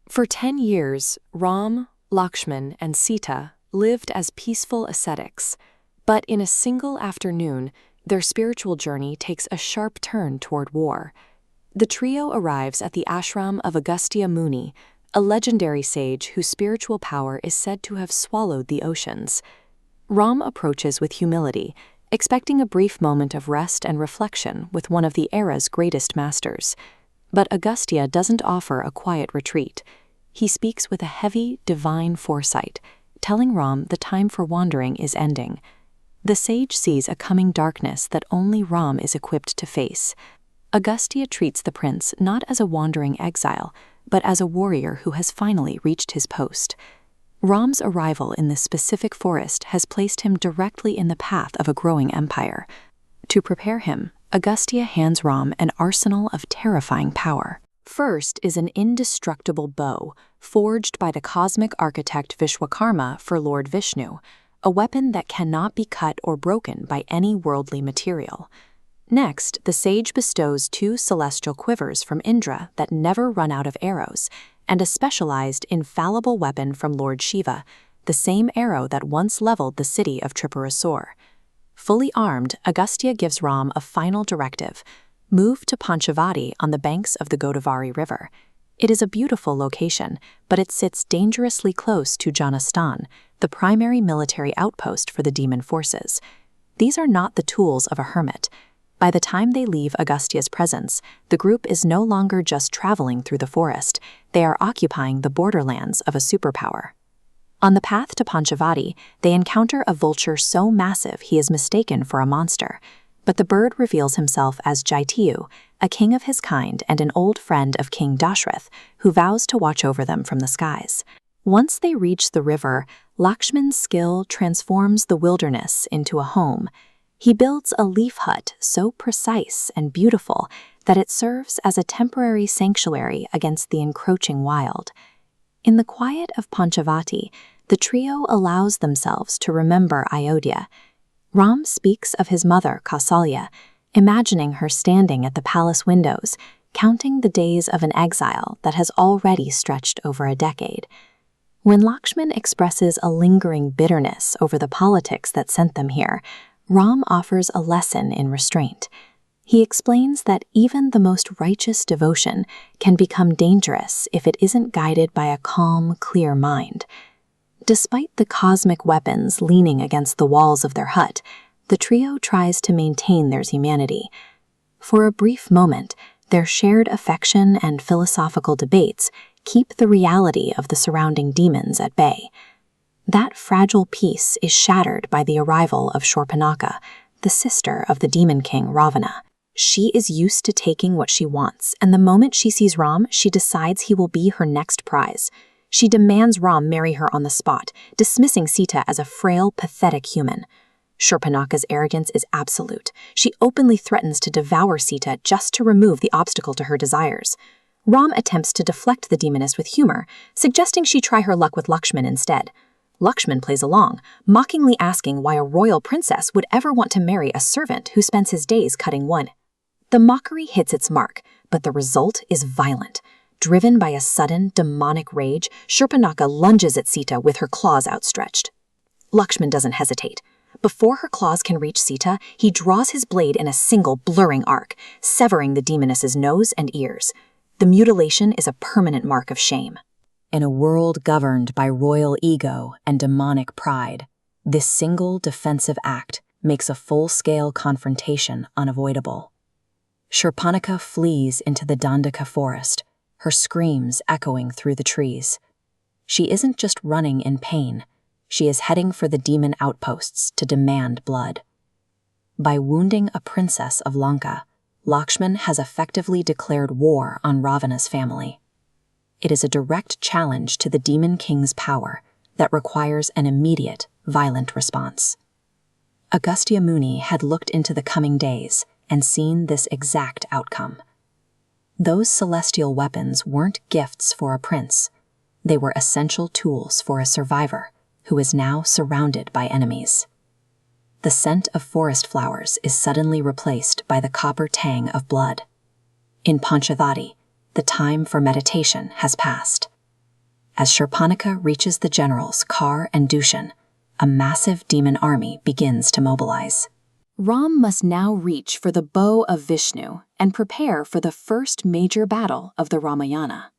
For 10 years, Ram, Lakshman, and Sita lived as peaceful ascetics, but in a single afternoon, their spiritual journey takes a sharp turn toward war. The trio arrives at the ashram of Agastya Muni, a legendary sage whose spiritual power is said to have swallowed the oceans. Ram approaches with humility, expecting a brief moment of rest and reflection with one of the era's greatest masters. But Agastya doesn't offer a quiet retreat. He speaks with a heavy, divine foresight, telling Ram the time for wandering is ending. The sage sees a coming darkness that only Ram is equipped to face. Agastya treats the prince not as a wandering exile, but as a warrior who has finally reached his post. Ram's arrival in this specific forest has placed him directly in the path of a growing empire. To prepare him, Agastya hands Ram an arsenal of terrifying power. First is an indestructible bow, forged by the cosmic architect Vishwakarma for Lord Vishnu, a weapon that cannot be cut or broken by any worldly material. Next, the sage bestows 2 celestial quivers from Indra that never run out of arrows, and a specialized, infallible weapon from Lord Shiva, the same arrow that once leveled the city of Tripurasur. Fully armed, Agastya gives Ram a final directive: move to Panchavati on the banks of the Godavari River. It is a beautiful location, but it sits dangerously close to Janastan, the primary military outpost for the demon forces. These are not the tools of a hermit. By the time they leave Agastya's presence, the group is no longer just traveling through the forest, they are occupying the borderlands of a superpower. On the path to Panchavati, they encounter a vulture so massive he is mistaken for a monster. But the bird reveals himself as Jatayu, a king of his kind and an old friend of King Dasharatha, who vows to watch over them from the skies. Once they reach the river, Lakshman's skill transforms the wilderness into a home. He builds a leaf hut so precise and beautiful that it serves as a temporary sanctuary against the encroaching wild. In the quiet of Panchavati, the trio allows themselves to remember Ayodhya. Ram speaks of his mother, Kaushalya, imagining her standing at the palace windows, counting the days of an exile that has already stretched over a decade. When Lakshman expresses a lingering bitterness over the politics that sent them here, Ram offers a lesson in restraint. He explains that even the most righteous devotion can become dangerous if it isn't guided by a calm, clear mind. Despite the cosmic weapons leaning against the walls of their hut, the trio tries to maintain their humanity. For a brief moment, their shared affection and philosophical debates keep the reality of the surrounding demons at bay. That fragile peace is shattered by the arrival of Shurpanakha, the sister of the demon king Ravana. She is used to taking what she wants, and the moment she sees Ram, she decides he will be her next prize. She demands Ram marry her on the spot, dismissing Sita as a frail, pathetic human. Shurpanakha's arrogance is absolute. She openly threatens to devour Sita just to remove the obstacle to her desires. Ram attempts to deflect the demoness with humor, suggesting she try her luck with Lakshman instead. Lakshman plays along, mockingly asking why a royal princess would ever want to marry a servant who spends his days cutting wood. The mockery hits its mark, but the result is violent. Driven by a sudden, demonic rage, Shurpanakha lunges at Sita with her claws outstretched. Lakshman doesn't hesitate. Before her claws can reach Sita, he draws his blade in a single blurring arc, severing the demoness's nose and ears. The mutilation is a permanent mark of shame. In a world governed by royal ego and demonic pride, this single defensive act makes a full-scale confrontation unavoidable. Shurpanakha flees into the Dandaka forest, her screams echoing through the trees. She isn't just running in pain, she is heading for the demon outposts to demand blood. By wounding a princess of Lanka, Lakshman has effectively declared war on Ravana's family. It is a direct challenge to the demon king's power that requires an immediate, violent response. Agastya Muni had looked into the coming days and seen this exact outcome. Those celestial weapons weren't gifts for a prince. They were essential tools for a survivor who is now surrounded by enemies. The scent of forest flowers is suddenly replaced by the copper tang of blood. In Panchavati, the time for meditation has passed. As Shurpanakha reaches the generals Kar and Dushan, a massive demon army begins to mobilize. Ram must now reach for the bow of Vishnu and prepare for the first major battle of the Ramayana.